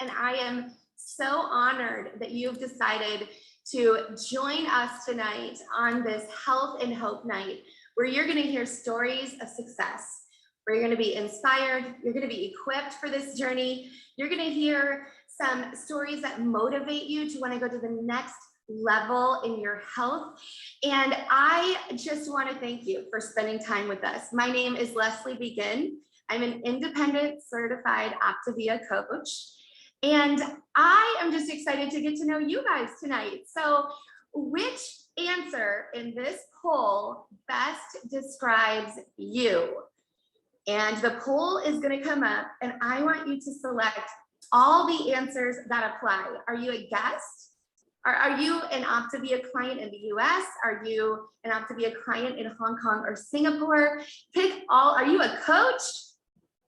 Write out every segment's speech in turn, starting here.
and I am so honored that you've decided to join us tonight on this Health and Hope Night, where you're going to hear stories of success, where you're going to be inspired, you're going to be equipped for this journey, you're going to hear some stories that motivate you to want to go to the next level in your health. And I just want to thank you for spending time with us. My name is Leslie Begin. I'm an independent certified Optavia coach. And I am just excited to get to know you guys tonight. So which answer in this poll best describes you? And the poll is going to come up, and I want you to select all the answers that apply. Are you a guest? Are you an Optavia client in the US? Are you an Optavia client in Hong Kong or Singapore? Pick all. Are you a coach?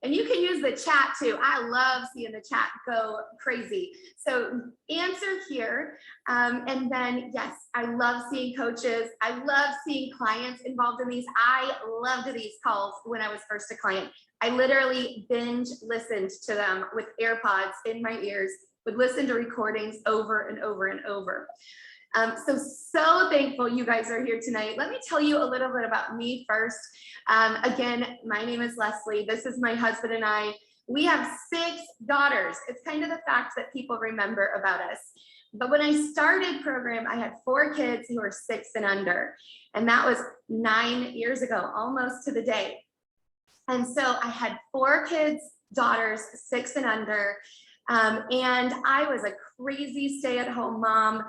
And you can use the chat too. I love seeing the chat go crazy. So answer here. And then, yes, I love seeing coaches. I love seeing clients involved in these. I loved these calls when I was first a client. I literally binge listened to them with AirPods in my ears, would listen to recordings over and over and over. So thankful you guys are here tonight. Let me tell you a little bit about me first. Again, my name is Leslie. This is my husband and I. We have 6 daughters. It's kind of the fact that people remember about us. But when I started program, I had 4 kids who were 6 and under. And that was 9 years ago, almost to the day. And so I had 4 kids, daughters, 6 and under. And I was a crazy stay-at-home mom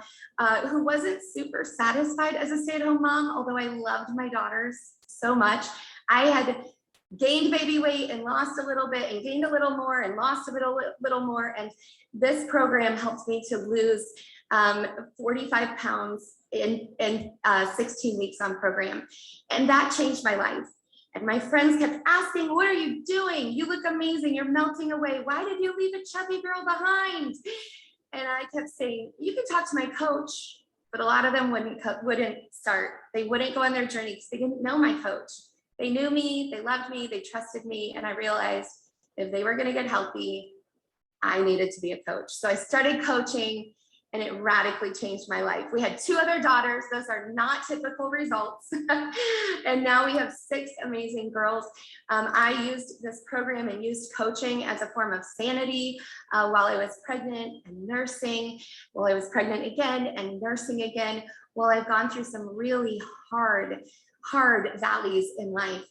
who wasn't super satisfied as a stay-at-home mom, although I loved my daughters so much. I had gained baby weight and lost a little bit and gained a little more and lost a little more. And this program helped me to lose 45 pounds in 16 weeks on program. And that changed my life. And my friends kept asking, what are you doing? You look amazing. You're melting away. Why did you leave a chubby girl behind? And I kept saying, you can talk to my coach. But a lot of them wouldn't start. They wouldn't go on their journey because they didn't know my coach. They knew me, they loved me, they trusted me. And I realized if they were going to get healthy, I needed to be a coach. So I started coaching, and it radically changed my life. We had 2 other daughters. Those are not typical results. And now we have 6 amazing girls. I used this program and used coaching as a form of sanity while I was pregnant and nursing, while I was pregnant again and nursing again, while I've gone through some really hard valleys in life.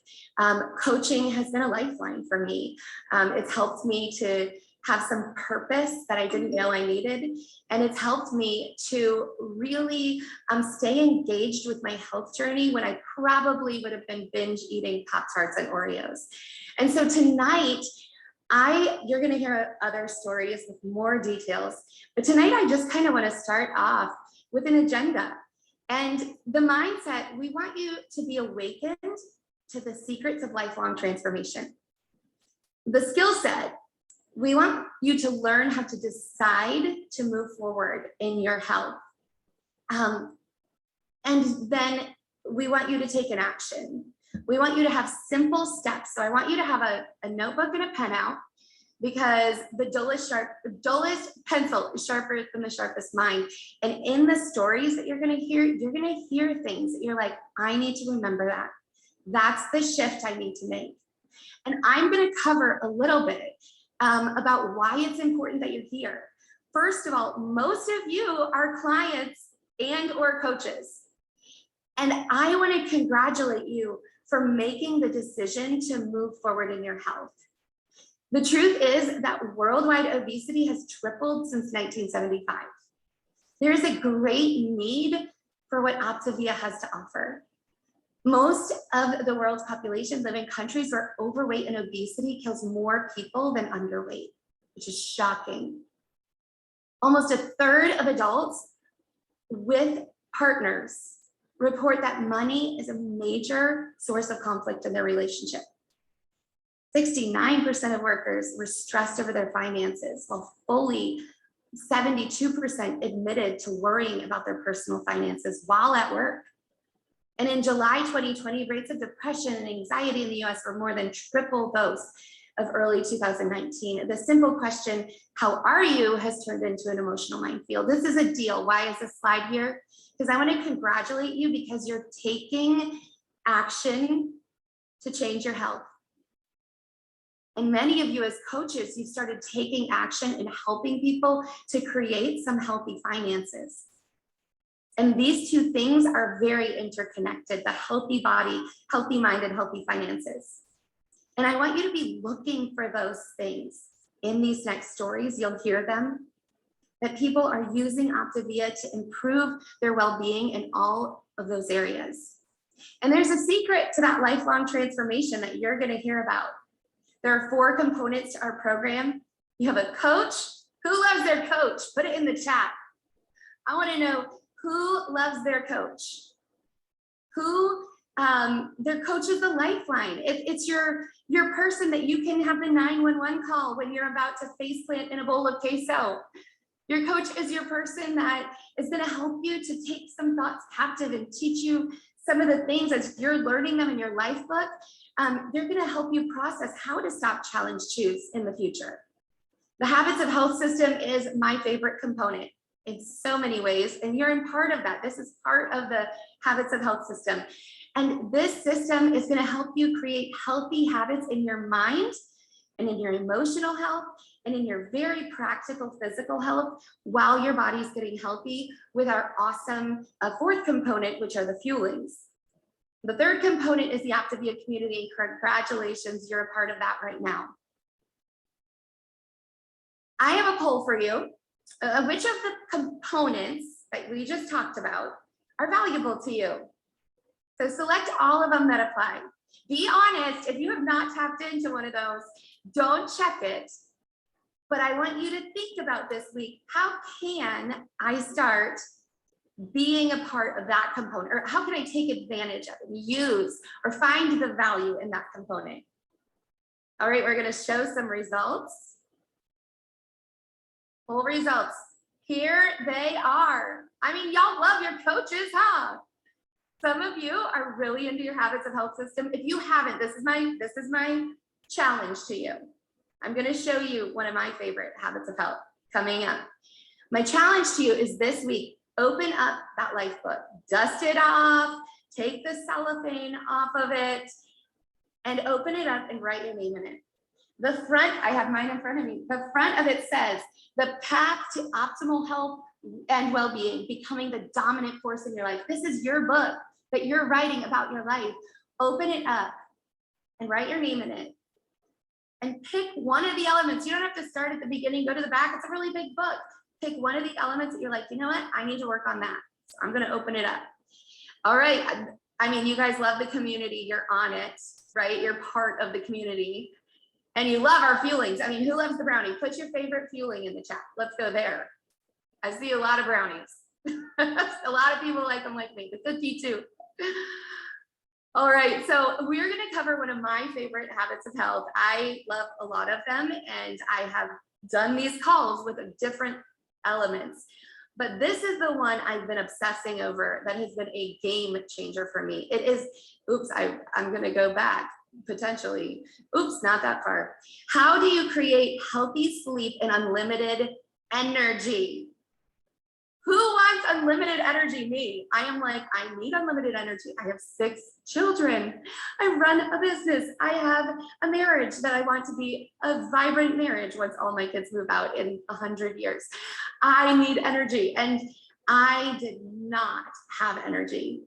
Coaching has been a lifeline for me. It's helped me to have some purpose that I didn't know I needed. And it's helped me to really stay engaged with my health journey when I probably would have been binge eating Pop-Tarts and Oreos. And so tonight, you're gonna hear other stories with more details, but tonight I just kind of want to start off with an agenda. And the mindset, we want you to be awakened to the secrets of lifelong transformation. The skill set, we want you to learn how to decide to move forward in your health. And then we want you to take an action. We want you to have simple steps. So I want you to have a notebook and a pen out, because the dullest pencil is sharper than the sharpest mind. And in the stories that you're going to hear things that you're like, I need to remember that. That's the shift I need to make. And I'm going to cover a little bit about why it's important that you're here. First of all, most of you are clients and or coaches. And I want to congratulate you for making the decision to move forward in your health. The truth is that worldwide obesity has tripled since 1975. There is a great need for what Optavia has to offer. Most of the world's population live in countries where overweight and obesity kills more people than underweight, which is shocking. Almost a third of adults with partners report that money is a major source of conflict in their relationship. 69% of workers were stressed over their finances, while fully 72% admitted to worrying about their personal finances while at work. And in July 2020, rates of depression and anxiety in the US were more than triple those of early 2019. The simple question, how are you, has turned into an emotional minefield. This is a deal. Why is this slide here? Because I want to congratulate you because you're taking action to change your health. And many of you as coaches, you've started taking action and helping people to create some healthy finances. And these two things are very interconnected, the healthy body, healthy mind, and healthy finances. And I want you to be looking for those things in these next stories. You'll hear them, that people are using Optavia to improve their well-being in all of those areas. And there's a secret to that lifelong transformation that you're going to hear about. There are 4 components to our program. You have a coach. Who loves their coach? Put it in the chat. I want to know who loves their coach. Who, their coach is the lifeline. It's your person that you can have the 911 call when you're about to face plant in a bowl of queso. Your coach is your person that is going to help you to take some thoughts captive and teach you some of the things as you're learning them in your life book. They're going to help you process how to stop, challenge, choose in the future. The Habits of Health system is my favorite component in so many ways, and you're in part of that. This is part of the Habits of Health system. And this system is going to help you create healthy habits in your mind and in your emotional health and in your very practical physical health while your body's getting healthy with our awesome 4th component, which are the fuelings. The 3rd component is the Optavia community. Congratulations, you're a part of that right now. I have a poll for you. Which of the components that we just talked about are valuable to you? So select all of them that apply. Be honest, if you have not tapped into one of those, don't check it. But I want you to think about this week, how can I start being a part of that component? Or how can I take advantage of it, use, or find the value in that component? All right, we're gonna show some results. Full results. Here they are. I mean, y'all love your coaches, huh? Some of you are really into your Habits of Health system. If you haven't, this is my challenge to you. I'm going to show you one of my favorite Habits of Health coming up. My challenge to you is this week, open up that life book, dust it off, take the cellophane off of it, and open it up and write your name in it. The front, I have mine in front of me. The front of it says, the path to optimal health and well-being, becoming the dominant force in your life. This is your book that you're writing about your life. Open it up and write your name in it. And pick one of the elements. You don't have to start at the beginning, go to the back. It's a really big book. Pick one of the elements that you're like, you know what? I need to work on that. So I'm going to open it up. All right. I mean, you guys love the community. You're on it, right? You're part of the community. And you love our fuelings. I mean, who loves the brownie? Put your favorite fueling in the chat. Let's go there. I see a lot of brownies. A lot of people like them like me. The cookie too. All right, so we're going to cover one of my favorite habits of health. I love a lot of them, and I have done these calls with different elements. But this is the one I've been obsessing over that has been a game changer for me. It is, oops, I'm going to go back. Potentially, oops, not that far. How do you create healthy sleep and unlimited energy? Who wants unlimited energy? Me. I am like, I need unlimited energy. I have 6 children. I run a business. I have a marriage that I want to be a vibrant marriage once all my kids move out in 100 years. I need energy, and I did not have energy.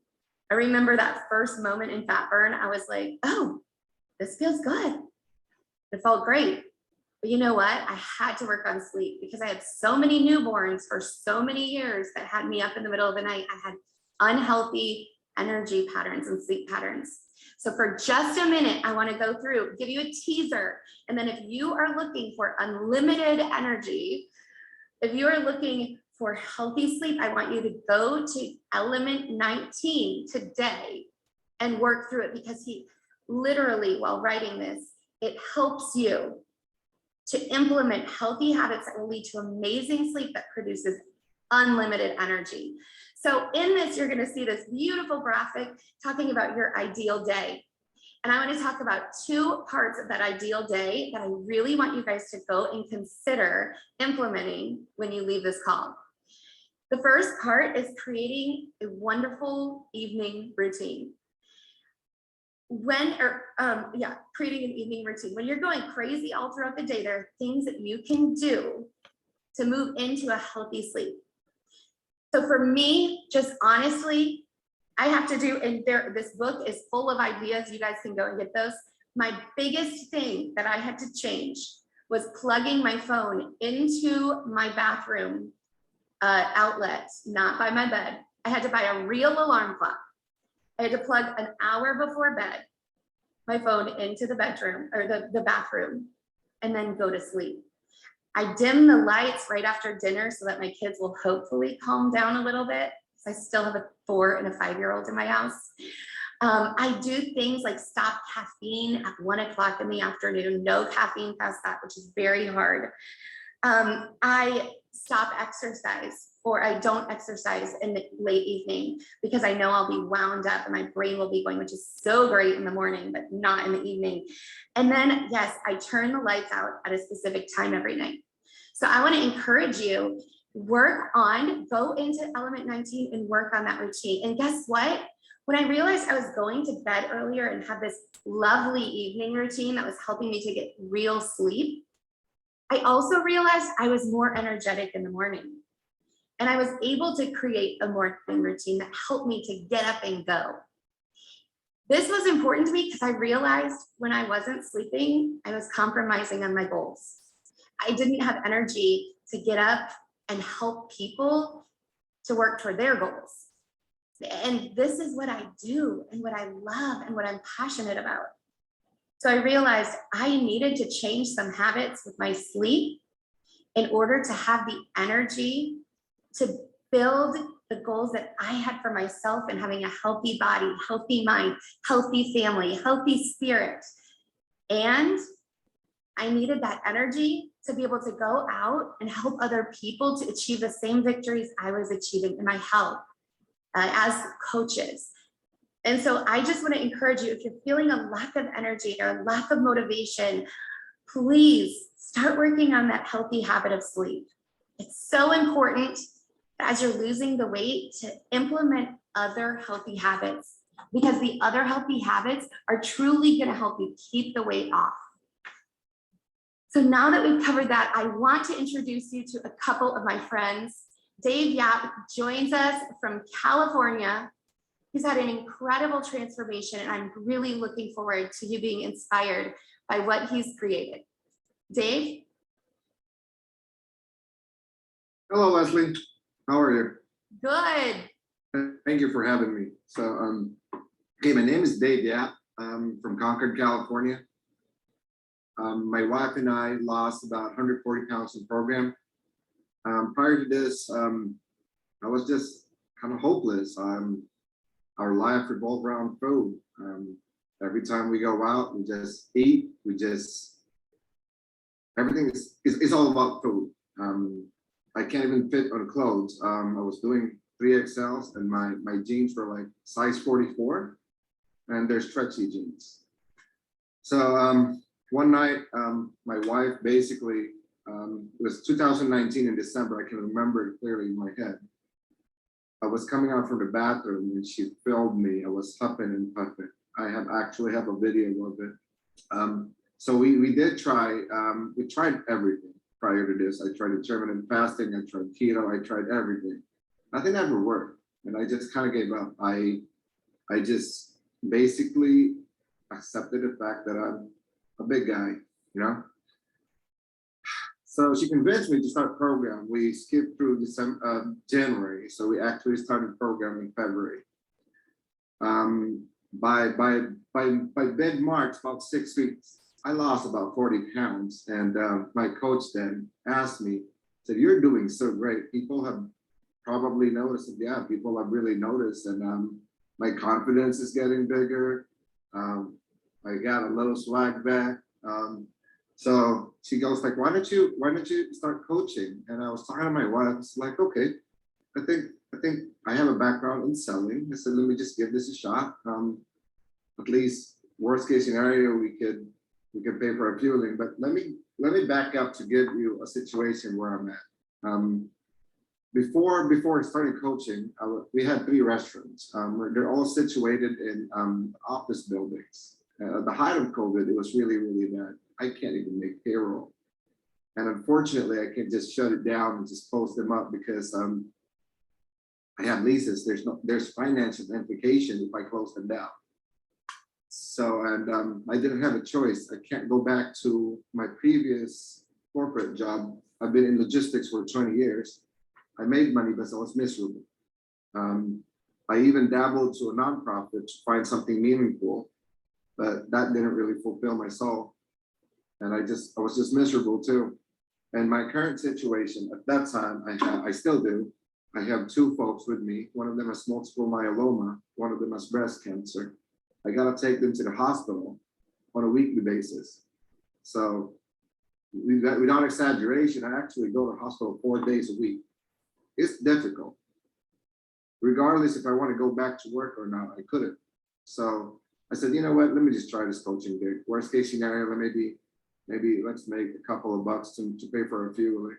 I remember that first moment in fat burn. I was like, oh, this feels good. It felt great. But you know what? I had to work on sleep because I had so many newborns for so many years that had me up in the middle of the night. I had unhealthy energy patterns and sleep patterns. So for just a minute, I want to go through, give you a teaser. And then if you are looking for unlimited energy, if you are looking for healthy sleep, I want you to go to element 19 today and work through it, because he literally, while writing this, it helps you to implement healthy habits that will lead to amazing sleep that produces unlimited energy. So in this, you're going to see this beautiful graphic talking about your ideal day. And I want to talk about 2 parts of that ideal day that I really want you guys to go and consider implementing when you leave this call. The first part is creating a wonderful evening routine. Creating an evening routine. When you're going crazy all throughout the day, there are things that you can do to move into a healthy sleep. So for me, just honestly, I have to do, and this book is full of ideas. You guys can go and get those. My biggest thing that I had to change was plugging my phone into my bathroom outlet, not by my bed. I had to buy a real alarm clock. I had to plug an hour before bed my phone into the bedroom or the bathroom and then go to sleep. I dim the lights right after dinner so that my kids will hopefully calm down a little bit. I still have a 4 and a 5-year-old in my house. I do things like stop caffeine at 1 o'clock in the afternoon, no caffeine past that, which is very hard. I stop exercise, or I don't exercise in the late evening because I know I'll be wound up and my brain will be going, which is so great in the morning, but not in the evening. And then, yes, I turn the lights out at a specific time every night. So I want to encourage you, go into element 19 and work on that routine. And guess what? When I realized I was going to bed earlier and have this lovely evening routine that was helping me to get real sleep, I also realized I was more energetic in the morning. And I was able to create a morning routine that helped me to get up and go. This was important to me because I realized when I wasn't sleeping, I was compromising on my goals. I didn't have energy to get up and help people to work toward their goals. And this is what I do and what I love and what I'm passionate about. So I realized I needed to change some habits with my sleep in order to have the energy to build the goals that I had for myself and having a healthy body, healthy mind, healthy family, healthy spirit. And I needed that energy to be able to go out and help other people to achieve the same victories I was achieving in my health as coaches. And so I just want to encourage you, if you're feeling a lack of energy or a lack of motivation, please start working on that healthy habit of sleep. It's so important as you're losing the weight to implement other healthy habits, because the other healthy habits are truly going to help you keep the weight off. So now that we've covered that, I want to introduce you to a couple of my friends. Dave Yap joins us from California. He's had an incredible transformation, and I'm really looking forward to you being inspired by what he's created. Dave? Hello, Leslie. How are you? Good. Thank you for having me. So, okay, my name is Dave Yap. I'm from Concord, California. My wife and I lost about 140 pounds in the program. Prior to this, I was just kind of hopeless. Our life revolved around food. Every time we go out, we just eat. Everything is all about food. I can't even fit on clothes. I was doing 3XLs and my jeans were like size 44 and they're stretchy jeans. So one night, my wife basically, it was 2019 in December, I can remember it clearly in my head. I was coming out from the bathroom and she filmed me. I was huffing and puffing. I actually have a video of it. So we did try, we tried everything prior to this. I tried intermittent fasting, I tried keto, I tried everything. Nothing ever worked. And I just kind of gave up. I just basically accepted the fact that I'm a big guy, you know? So she convinced me to start program. We skipped through January. So we actually started program in February. By mid-March, about 6 weeks, I lost about 40 pounds. And my coach then asked me, said, "You're doing so great. People have probably noticed." And yeah, people have really noticed. And my confidence is getting bigger. I got a little swag back. So she goes like, why don't you start coaching? And I was talking to my wife. It's like, okay, I think I have a background in selling. I said, let me just give this a shot. At least worst case scenario, we could pay for our fueling. But let me back up to give you a situation where I'm at. Before starting coaching, we had 3 restaurants. They're all situated in office buildings. At the height of COVID, it was really, really bad. I can't even make payroll. And unfortunately, I can't just shut it down and just close them up because I have leases. There's financial implication if I close them down. So, and I didn't have a choice. I can't go back to my previous corporate job. I've been in logistics for 20 years. I made money, but I was miserable. I even dabbled to a nonprofit to find something meaningful, but that didn't really fulfill my soul. And I was just miserable too. And my current situation at that time, I still do. I have 2 folks with me. One of them has multiple myeloma. One of them has breast cancer. I gotta take them to the hospital on a weekly basis. So without exaggeration, I actually go to the hospital 4 days a week. It's difficult. Regardless if I want to go back to work or not, I couldn't. So I said, you know what, let me just try this coaching gig. Worst case scenario, maybe let's make a couple of bucks to pay for a fuel.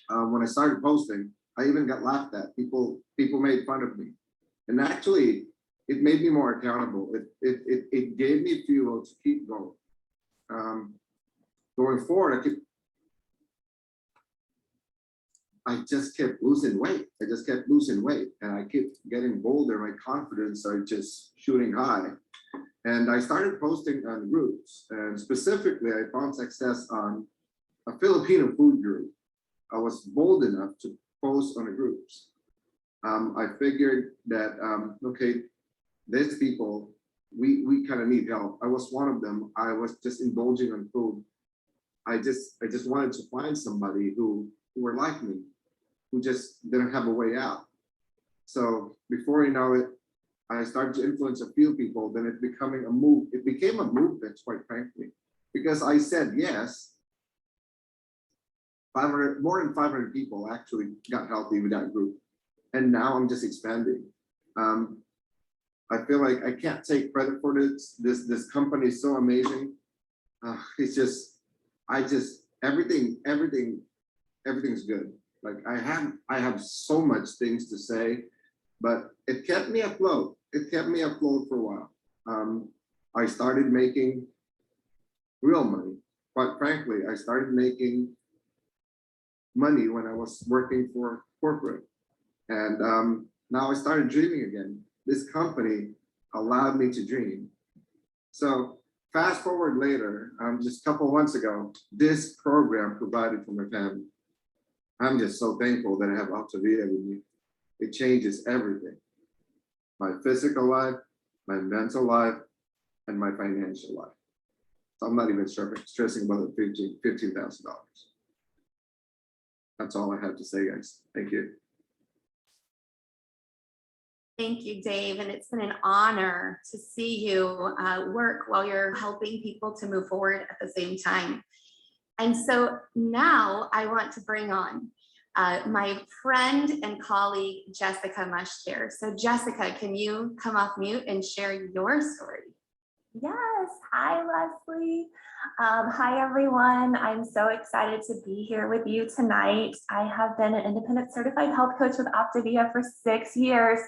When I started posting, I even got laughed at. People made fun of me. And actually, it made me more accountable. It gave me fuel to keep going. Going forward, I just kept losing weight. And I kept getting bolder. My confidence started just shooting high. And I started posting on groups. And specifically, I found success on a Filipino food group. I was bold enough to post on the groups. I figured that, okay, these people, we kind of need help. I was one of them. I was just indulging on food. I just wanted to find somebody who were like me, who just didn't have a way out. So before you know it, I started to influence a few people. Then it became a movement, quite frankly, because I said yes. 500, more than 500 people actually got healthy with that group, and now I'm just expanding. I feel like I can't take credit for this. This company is so amazing. It's just, everything's good. Like I have so much things to say, but it kept me afloat. It kept me afloat for a while. I started making real money. Quite frankly, I started making money when I was working for corporate. And now I started dreaming again. This company allowed me to dream. So fast forward later, just a couple of months ago, this program provided for my family. I'm just so thankful that I have Optavia with me. It changes everything. My physical life, my mental life, and my financial life. So I'm not even stressing about the $15,000. That's all I have to say, guys. Thank you. Thank you, Dave. And it's been an honor to see you work while you're helping people to move forward at the same time. And so now I want to bring on my friend and colleague, Jessica Mushtier. So Jessica, can you come off mute and share your story? Yes. Hi, Leslie. Hi, everyone. I'm so excited to be here with you tonight. I have been an independent certified health coach with Optavia for 6 years,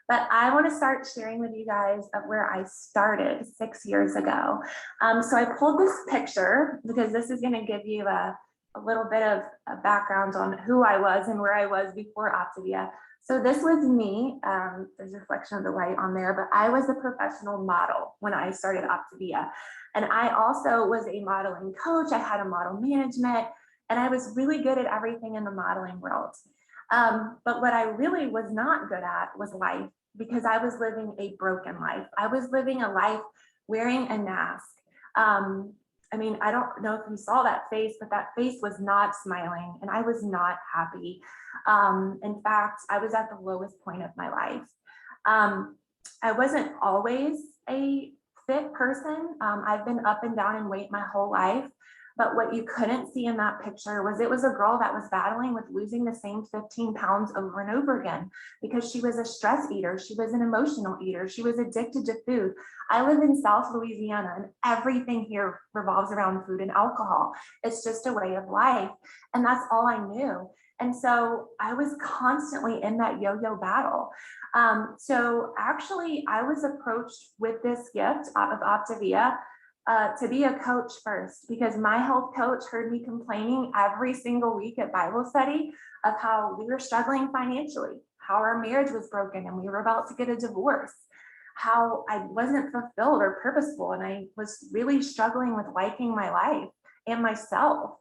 but I want to start sharing with you guys of where I started 6 years ago. So I pulled this picture because this is going to give you a little bit of a background on who I was and where I was before Optavia. So this was me. There's a reflection of the light on there, but I was a professional model when I started Optavia. And I also was a modeling coach. I had a model management, and I was really good at everything in the modeling world. But what I really was not good at was life, because I was living a broken life. I was living a life wearing a mask. I mean, I don't know if you saw that face, but that face was not smiling and I was not happy. In fact, I was at the lowest point of my life. I wasn't always a fit person. I've been up and down in weight my whole life, But what you couldn't see in that picture was it was a girl that was battling with losing the same 15 pounds over and over again because she was a stress eater. She was an emotional eater. She was addicted to food. I live in South Louisiana and everything here revolves around food and alcohol. It's just a way of life. And that's all I knew. And so I was constantly in that yo-yo battle. So actually I was approached with this gift of Optavia to be a coach first, because my health coach heard me complaining every single week at Bible study of how we were struggling financially, how our marriage was broken and we were about to get a divorce, how I wasn't fulfilled or purposeful. And I was really struggling with liking my life and myself.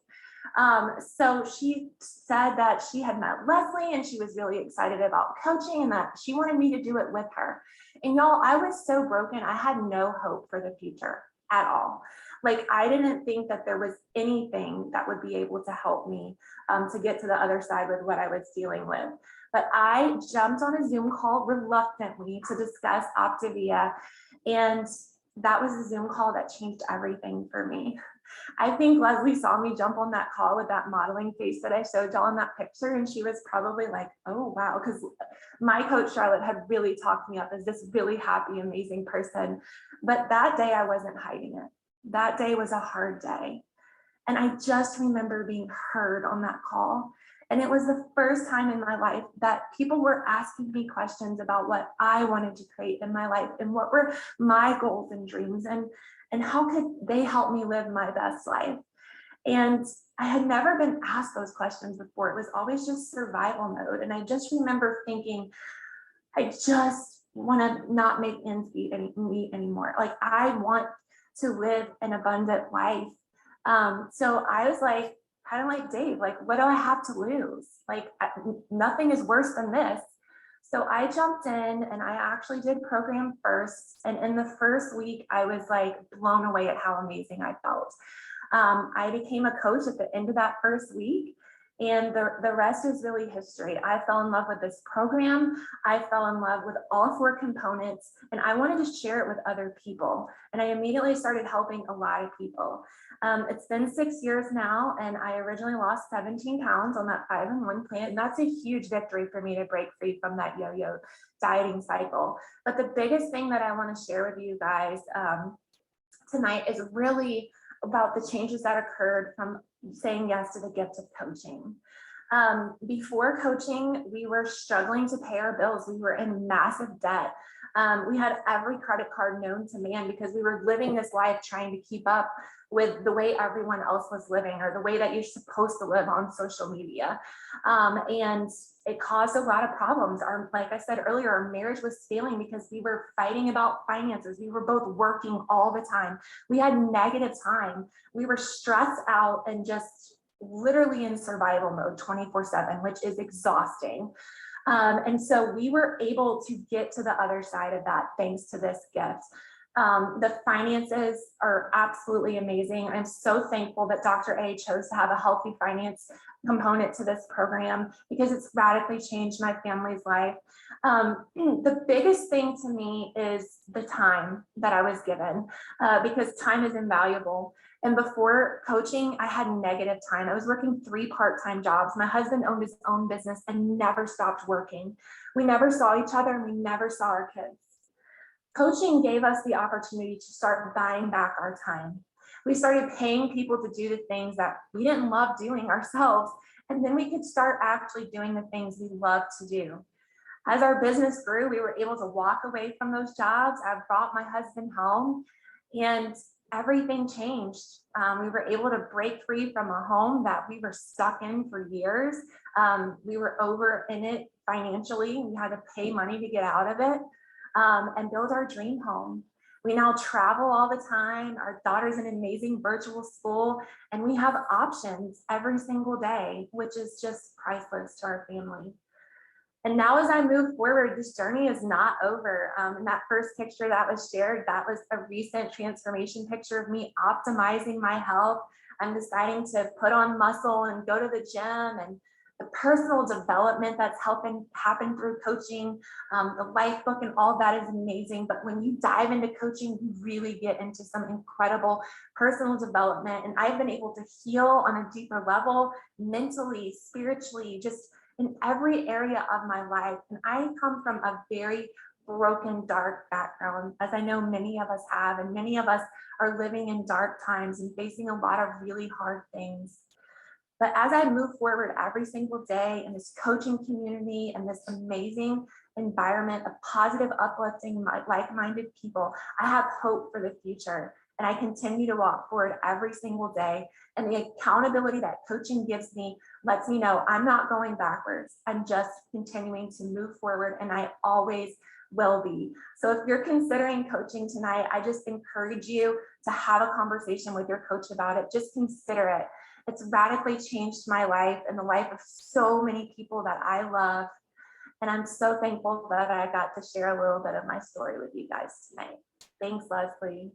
So she said that she had met Leslie and she was really excited about coaching and that she wanted me to do it with her. And y'all, I was so broken. I had no hope for the future at all. Like, I didn't think that there was anything that would be able to help me to get to the other side with what I was dealing with. But I jumped on a Zoom call reluctantly to discuss Optavia. And that was a Zoom call that changed everything for me. I think Leslie saw me jump on that call with that modeling face that I showed y'all in that picture. And she was probably like, oh, wow. Because my coach, Charlotte, had really talked me up as this really happy, amazing person. But that day I wasn't hiding it. That day was a hard day. And I just remember being heard on that call. And it was the first time in my life that people were asking me questions about what I wanted to create in my life and what were my goals and dreams and how could they help me live my best life. And I had never been asked those questions before. It was always just survival mode. And I just remember thinking, I just want to not make ends meet anymore. Like, I want to live an abundant life. So I was like, kind of like Dave, like, what do I have to lose? Like, nothing is worse than this. So I jumped in and I actually did program first. And in the first week, I was like blown away at how amazing I felt. I became a coach at the end of that first week. And the rest is really history. I fell in love with this program. I fell in love with all 4 components, and I wanted to share it with other people. And I immediately started helping a lot of people. It's been 6 years now, and I originally lost 17 pounds on that 5-in-1 plan. And that's a huge victory for me to break free from that yo-yo dieting cycle. But the biggest thing that I want to share with you guys tonight is really about the changes that occurred from saying yes to the gift of coaching. Before coaching, we were struggling to pay our bills. We were in massive debt. We had every credit card known to man because we were living this life trying to keep up with the way everyone else was living or the way that you're supposed to live on social media. And it caused a lot of problems. Like I said earlier, our marriage was failing because we were fighting about finances. We were both working all the time. We had negative time. We were stressed out and just literally in survival mode 24/7, which is exhausting. And so we were able to get to the other side of that thanks to this gift. The finances are absolutely amazing. I'm so thankful that Dr. A chose to have a healthy finance component to this program because it's radically changed my family's life. The biggest thing to me is the time that I was given because time is invaluable. And before coaching, I had negative time. I was working 3 part-time jobs. My husband owned his own business and never stopped working. We never saw each other and we never saw our kids. Coaching gave us the opportunity to start buying back our time. We started paying people to do the things that we didn't love doing ourselves, and then we could start actually doing the things we love to do. As our business grew, we were able to walk away from those jobs. I brought my husband home, and everything changed. We were able to break free from a home that we were stuck in for years. We were over in it financially. We had to pay money to get out of it. And build our dream home. We now travel all the time. Our daughter's in an amazing virtual school, and we have options every single day, which is just priceless to our family. And now as I move forward, this journey is not over. And that first picture that was shared, that was a recent transformation picture of me optimizing my health. I'm deciding to put on muscle and go to the gym and the personal development that's helping happen through coaching, the life book and all that is amazing. But when you dive into coaching, you really get into some incredible personal development. And I've been able to heal on a deeper level, mentally, spiritually, just in every area of my life. And I come from a very broken, dark background, as I know many of us have, and many of us are living in dark times and facing a lot of really hard things. But as I move forward every single day in this coaching community and this amazing environment of positive, uplifting, like-minded people, I have hope for the future. And I continue to walk forward every single day. And the accountability that coaching gives me lets me know I'm not going backwards. I'm just continuing to move forward, and I always will be. So if you're considering coaching tonight, I just encourage you to have a conversation with your coach about it. Just consider it. It's radically changed my life and the life of so many people that I love. And I'm so thankful that I got to share a little bit of my story with you guys tonight. Thanks, Leslie.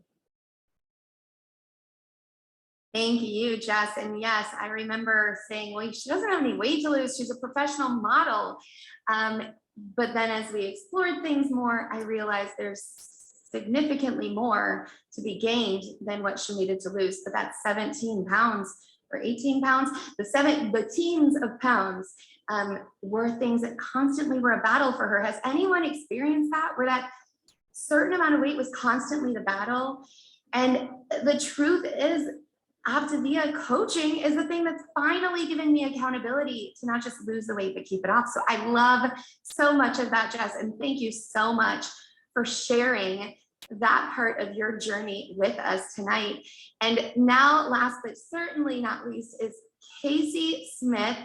Thank you, Jess. And yes, I remember saying, well, she doesn't have any weight to lose. She's a professional model. But then as we explored things more, I realized there's significantly more to be gained than what she needed to lose. But that's 17 pounds or 18 pounds, the teens of pounds were things that constantly were a battle for her. Has anyone experienced that, where that certain amount of weight was constantly the battle? And the truth is, Optavia coaching is the thing that's finally given me accountability to not just lose the weight, but keep it off. So I love so much of that, Jess, and thank you so much for sharing that part of your journey with us tonight. And now, last but certainly not least, is Casey Smith.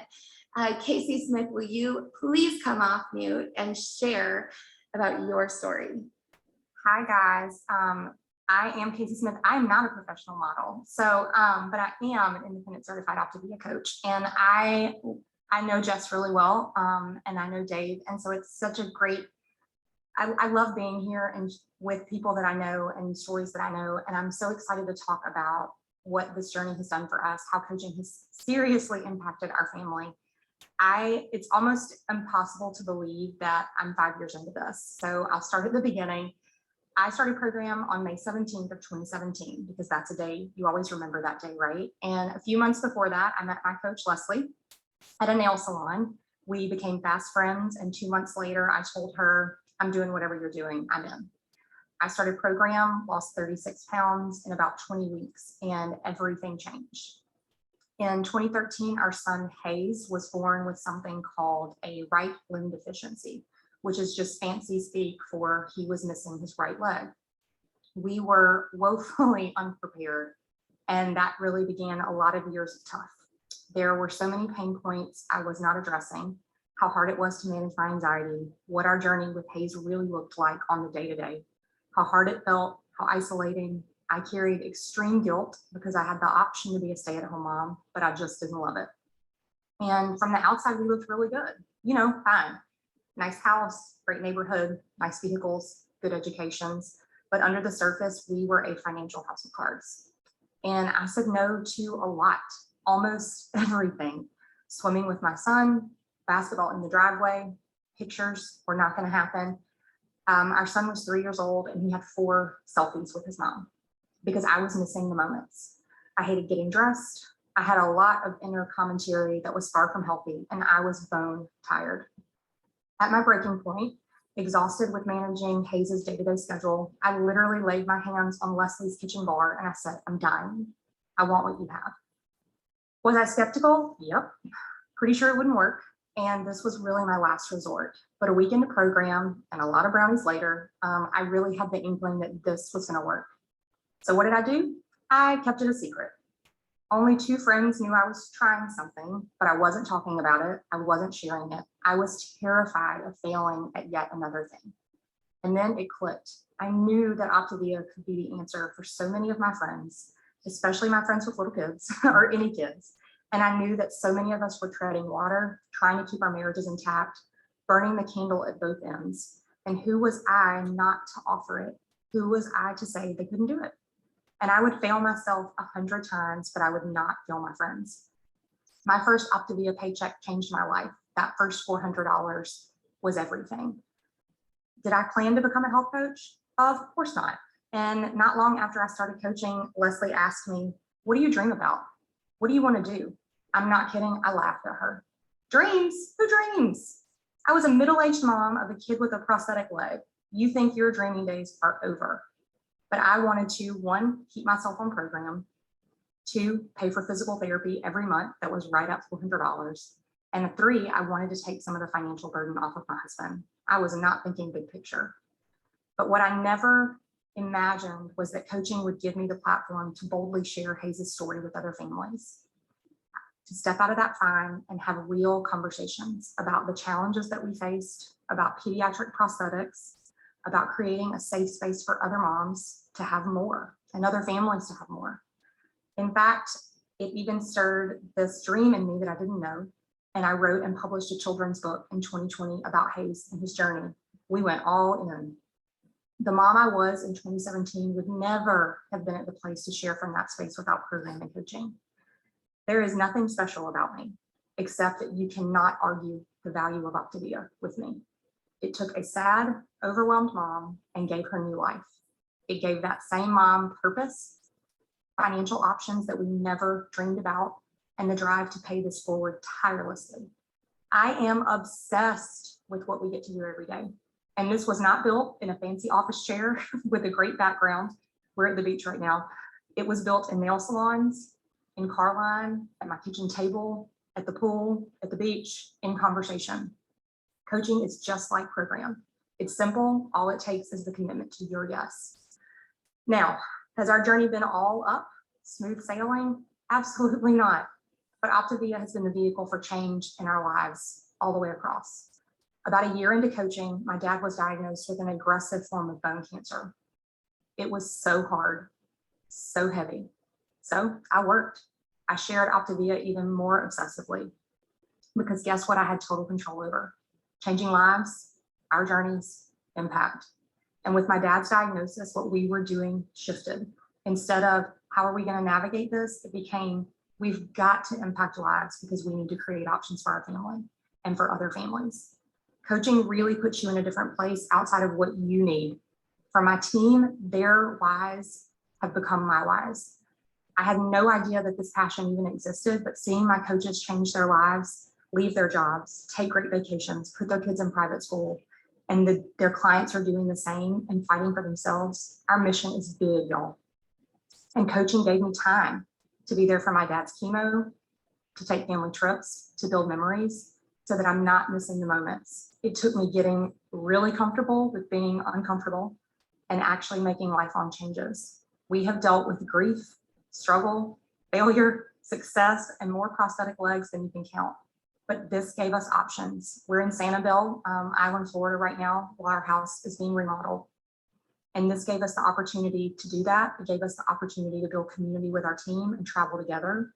Casey Smith, will you please come off mute and share about your story? Hi guys, I am Casey Smith. I am not a professional model, so but I am an independent certified Optavia coach, and I know Jess really well, and I know Dave, and so it's such a great. I love being here and with people that I know and stories that I know, and I'm so excited to talk about what this journey has done for us, how coaching has seriously impacted our family. It's almost impossible to believe that I'm 5 years into this. So I'll start at the beginning. I started program on May 17th of 2017, because that's a day you always remember, that day, right? And a few months before that, I met my coach, Leslie, at a nail salon. We became fast friends. And 2 months later, I told her, I'm doing whatever you're doing, I'm in. I started program, lost 36 pounds in about 20 weeks, and everything changed. In 2013, our son Hayes was born with something called a right limb deficiency, which is just fancy speak for he was missing his right leg. We were woefully unprepared, and that really began a lot of years of tough. There were so many pain points I was not addressing, how hard it was to manage my anxiety, what our journey with Hayes really looked like on the day-to-day, how hard it felt, how isolating. I carried extreme guilt because I had the option to be a stay-at-home mom, but I just didn't love it. And from the outside, we looked really good, fine. Nice house, great neighborhood, nice vehicles, good educations. But under the surface, we were a financial house of cards. And I said no to a lot, almost everything. Swimming with my son, basketball in the driveway, pictures were not going to happen. Our son was 3 years old, and he had 4 selfies with his mom because I was missing the moments. I hated getting dressed. I had a lot of inner commentary that was far from healthy, and I was bone tired. At my breaking point, exhausted with managing Hayes' day-to-day schedule, I literally laid my hands on Leslie's kitchen bar and I said, I'm dying. I want what you have. Was I skeptical? Yep. Pretty sure it wouldn't work. And this was really my last resort. But a week into program and a lot of brownies later, I really had the inkling that this was going to work. So what did I do? I kept it a secret. Only 2 friends knew I was trying something, but I wasn't talking about it. I wasn't sharing it. I was terrified of failing at yet another thing. And then it clicked. I knew that Optavia could be the answer for so many of my friends, especially my friends with little kids or any kids. And I knew that so many of us were treading water, trying to keep our marriages intact, burning the candle at both ends. And who was I not to offer it? Who was I to say they couldn't do it? And I would fail myself 100 times, but I would not fail my friends. My first Optavia paycheck changed my life. That first $400 was everything. Did I plan to become a health coach? Of course not. And not long after I started coaching, Leslie asked me, what do you dream about? What do you want to do? I'm not kidding. I laughed at her. Dreams? Who dreams? I was a middle-aged mom of a kid with a prosthetic leg. You think your dreaming days are over. But I wanted to, one, keep myself on program, two, pay for physical therapy every month that was right at $400. And three, I wanted to take some of the financial burden off of my husband. I was not thinking big picture. But what I never imagined was that coaching would give me the platform to boldly share Hayes' story with other families, to step out of that fine and have real conversations about the challenges that we faced, about pediatric prosthetics, about creating a safe space for other moms to have more and other families to have more. In fact, it even stirred this dream in me that I didn't know. And I wrote and published a children's book in 2020 about Hayes and his journey. We went all in. The mom I was in 2017 would never have been at the place to share from that space without program and coaching. There is nothing special about me, except that you cannot argue the value of Optavia with me. It took a sad, overwhelmed mom and gave her new life. It gave that same mom purpose, financial options that we never dreamed about, and the drive to pay this forward tirelessly. I am obsessed with what we get to do every day. And this was not built in a fancy office chair with a great background. We're at the beach right now. It was built in nail salons, in car line, at my kitchen table, at the pool, at the beach, in conversation. Coaching is just like program. It's simple. All it takes is the commitment to your yes. Now, has our journey been all up, smooth sailing? Absolutely not. But Optavia has been the vehicle for change in our lives all the way across. About a year into coaching, my dad was diagnosed with an aggressive form of bone cancer. It was so hard, so heavy. So I worked. I shared Optavia even more obsessively because guess what I had total control over? Changing lives, our journeys, impact. And with my dad's diagnosis, what we were doing shifted. Instead of how are we going to navigate this, it became we've got to impact lives because we need to create options for our family and for other families. Coaching really puts you in a different place outside of what you need. For my team, their whys have become my whys. I had no idea that this passion even existed, but seeing my coaches change their lives, leave their jobs, take great vacations, put their kids in private school, and their clients are doing the same and fighting for themselves, our mission is big, y'all. And coaching gave me time to be there for my dad's chemo, to take family trips, to build memories, so that I'm not missing the moments. It took me getting really comfortable with being uncomfortable and actually making lifelong changes. We have dealt with grief, struggle, failure, success, and more prosthetic legs than you can count. But this gave us options. We're in Sanibel Island, Florida right now, while our house is being remodeled. And this gave us the opportunity to do that. It gave us the opportunity to build community with our team and travel together.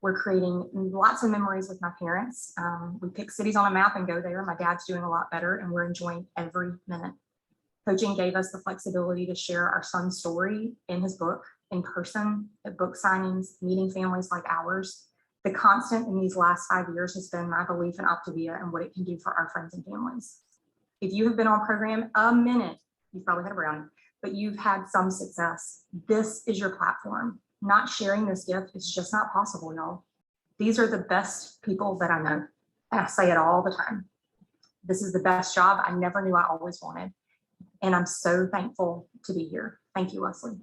We're creating lots of memories with my parents. We pick cities on a map and go there. My dad's doing a lot better and we're enjoying every minute. Coaching gave us the flexibility to share our son's story in his book, in person, at book signings, meeting families like ours. The constant in these last 5 years has been my belief in Optavia and what it can do for our friends and families. If you have been on program a minute, you've probably had a brownie, but you've had some success. This is your platform. Not sharing this gift is just not possible, y'all. These are the best people that I know. And I say it all the time. This is the best job I never knew I always wanted. And I'm so thankful to be here. Thank you, Leslie.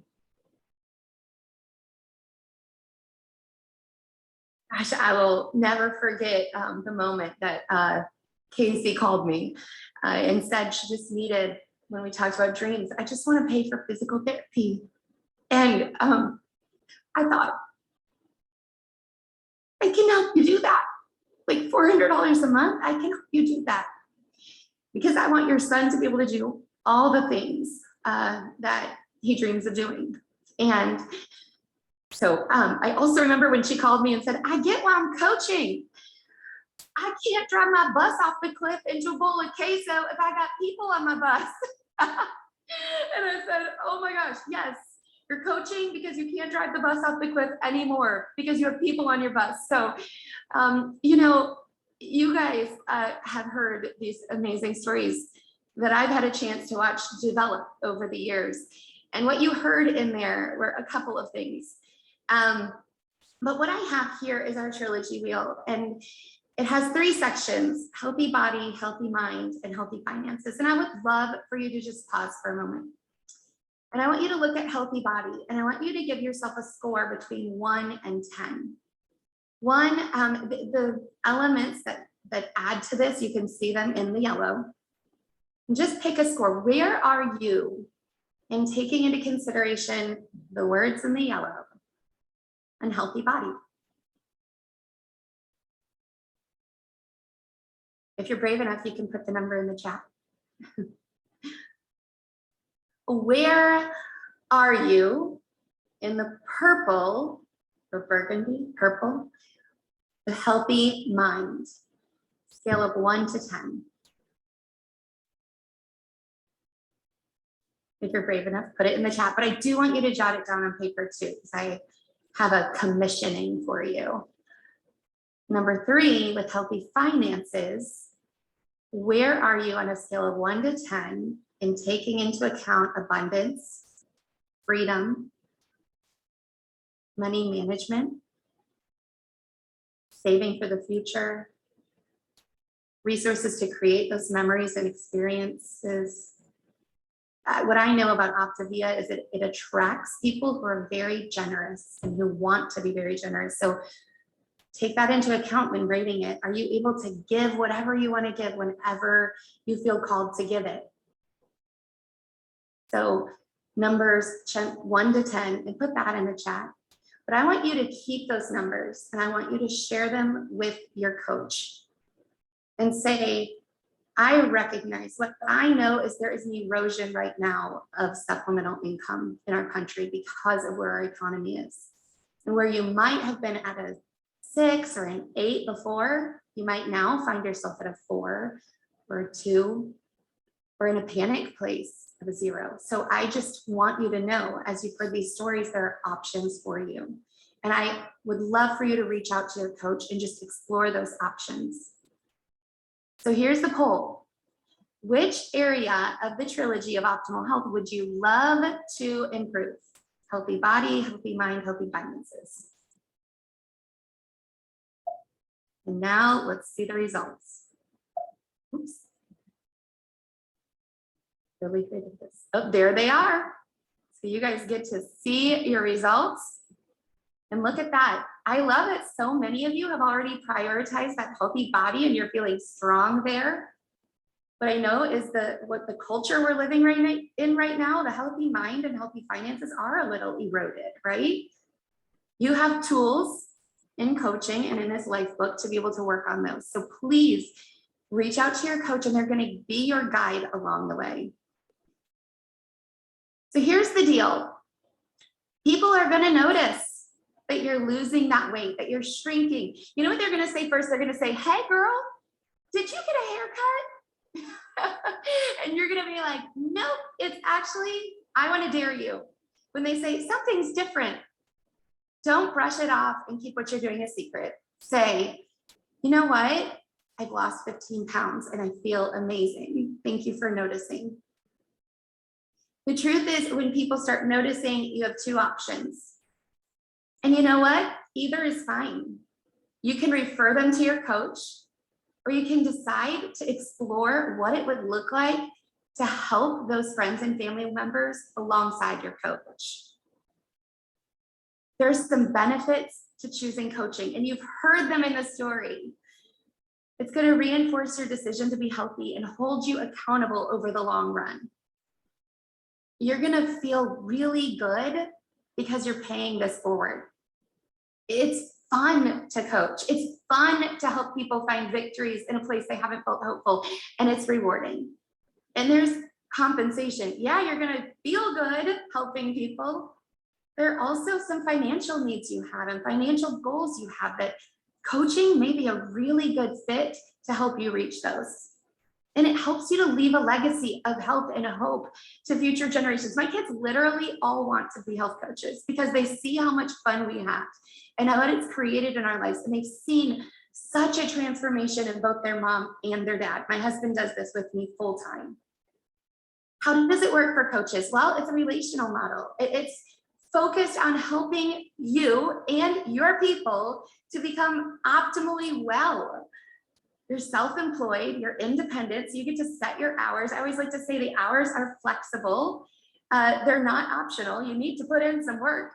Gosh, I will never forget the moment that Casey called me and said she just needed, when we talked about dreams, I just want to pay for physical therapy. And I thought, I can help you do that. Like $400 a month, I can help you do that. Because I want your son to be able to do all the things that he dreams of doing. And so I also remember when she called me and said, I get why I'm coaching. I can't drive my bus off the cliff into a bowl of queso if I got people on my bus. And I said, oh my gosh, yes, You're coaching because you can't drive the bus off the cliff anymore because you have people on your bus. So, you know, you guys have heard these amazing stories that I've had a chance to watch develop over the years. And what you heard in there were a couple of things. But what I have here is our trilogy wheel, and it has 3 sections: healthy body, healthy mind, and healthy finances. And I would love for you to just pause for a moment. And I want you to look at healthy body, and I want you to give yourself a score between 1 and 10. 1, the elements that add to this, you can see them in the yellow. And just pick a score. Where are you in taking into consideration the words in the yellow and healthy body? If you're brave enough, you can put the number in the chat. Where are you in the purple, or burgundy, purple, the healthy mind? Scale of 1 to 10. If you're brave enough, put it in the chat, but I do want you to jot it down on paper too, because I have a commissioning for you. Number 3, with healthy finances, where are you on a scale of 1 to 10 in taking into account abundance, freedom, money management, saving for the future, resources to create those memories and experiences? What I know about Optavia is it attracts people who are very generous and who want to be very generous. So take that into account when rating it. Are you able to give whatever you want to give whenever you feel called to give it? So numbers 1 to 10, and put that in the chat. But I want you to keep those numbers, and I want you to share them with your coach and say, I recognize, what I know is there is an erosion right now of supplemental income in our country because of where our economy is. And where you might have been at a 6 or an 8 before, you might now find yourself at a 4 or a 2 or in a panic place of a 0. So I just want you to know, as you've heard these stories, there are options for you. And I would love for you to reach out to your coach and just explore those options. So here's the poll. Which area of the trilogy of optimal health would you love to improve? Healthy body, healthy mind, healthy finances. And now let's see the results. Oops. Really good at this. Oh, there they are. So you guys get to see your results. And look at that. I love it. So many of you have already prioritized that healthy body and you're feeling strong there. What I know is what the culture we're living in right now, the healthy mind and healthy finances are a little eroded, right? You have tools in coaching and in this life book to be able to work on those. So please reach out to your coach and they're going to be your guide along the way. So here's the deal. People are going to notice that you're losing that weight, that you're shrinking. You know what they're going to say first? They're going to say, hey girl, did you get a haircut? And you're going to be like, nope, it's actually, I want to dare you. When they say something's different, don't brush it off and keep what you're doing a secret. Say, you know what? I've lost 15 pounds and I feel amazing. Thank you for noticing. The truth is, when people start noticing, you have 2 options. And you know what? Either is fine. You can refer them to your coach, or you can decide to explore what it would look like to help those friends and family members alongside your coach. There's some benefits to choosing coaching, and you've heard them in the story. It's going to reinforce your decision to be healthy and hold you accountable over the long run. You're going to feel really good because you're paying this forward. It's fun to coach. It's fun to help people find victories in a place they haven't felt hopeful, and it's rewarding. And there's compensation. Yeah, you're going to feel good helping people. There are also some financial needs you have and financial goals you have that coaching may be a really good fit to help you reach those. And it helps you to leave a legacy of health and hope to future generations. My kids literally all want to be health coaches because they see how much fun we have and what it's created in our lives. And they've seen such a transformation in both their mom and their dad. My husband does this with me full time. How does it work for coaches? Well, it's a relational model. It's focused on helping you and your people to become optimally well. You're self-employed, you're independent, so you get to set your hours. I always like to say the hours are flexible. They're not optional. You need to put in some work.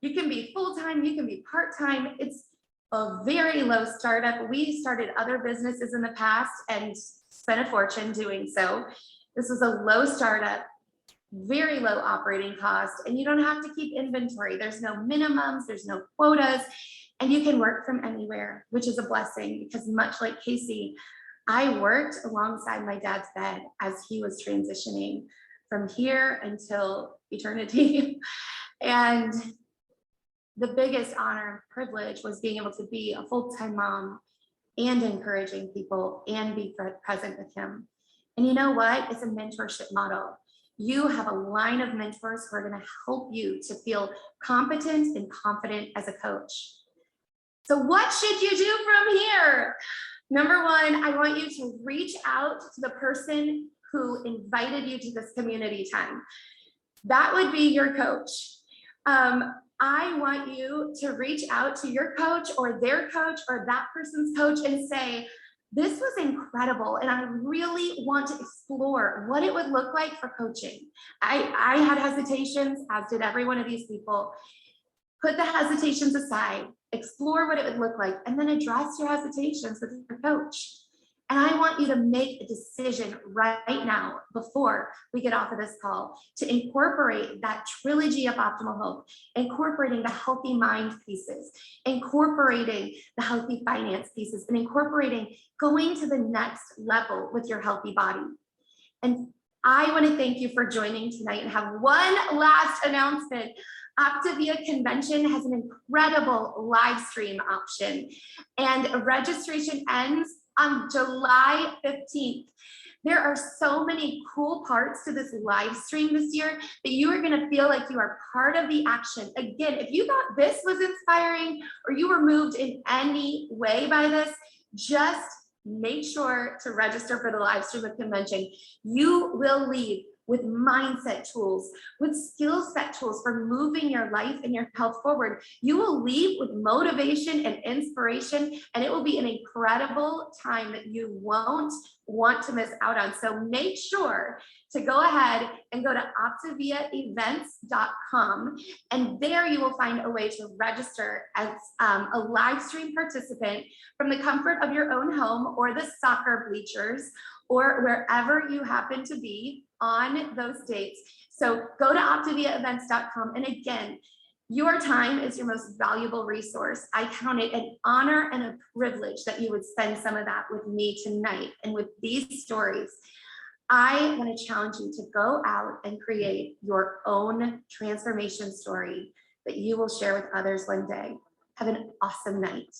You can be full-time, you can be part-time. It's a very low startup. We started other businesses in the past and spent a fortune doing so. This is a low startup, very low operating cost, and you don't have to keep inventory. There's no minimums, there's no quotas, and you can work from anywhere, which is a blessing because much like Casey, I worked alongside my dad's bed as he was transitioning from here until eternity. And the biggest honor and privilege was being able to be a full-time mom and encouraging people and be present with him. And you know what? It's a mentorship model. You have a line of mentors who are going to help you to feel competent and confident as a coach. So what should you do from here? Number one, I want you to reach out to the person who invited you to this community time. That would be your coach. I want you to reach out to your coach or their coach or that person's coach and say, this was incredible, and I really want to explore what it would look like for coaching. I had hesitations, as did every one of these people. Put the hesitations aside, explore what it would look like, and then address your hesitations with your coach. And I want you to make a decision right now before we get off of this call to incorporate that trilogy of optimal health, incorporating the healthy mind pieces, incorporating the healthy finance pieces, and incorporating going to the next level with your healthy body. And I want to thank you for joining tonight and have one last announcement. Optavia Convention has an incredible live stream option, and registration ends on July 15th. There are so many cool parts to this live stream this year that you are going to feel like you are part of the action. Again, if you thought this was inspiring or you were moved in any way by this, just make sure to register for the live stream of convention. You will leave with mindset tools, with skill set tools for moving your life and your health forward. You will leave with motivation and inspiration, and it will be an incredible time that you won't want to miss out on. So make sure to go ahead and go to optaviaevents.com, and there you will find a way to register as a live stream participant from the comfort of your own home or the soccer bleachers or wherever you happen to be on those dates. So go to optaviaevents.com. And again, your time is your most valuable resource. I count it an honor and a privilege that you would spend some of that with me tonight and with these stories. I want to challenge you to go out and create your own transformation story that you will share with others one day. Have an awesome night.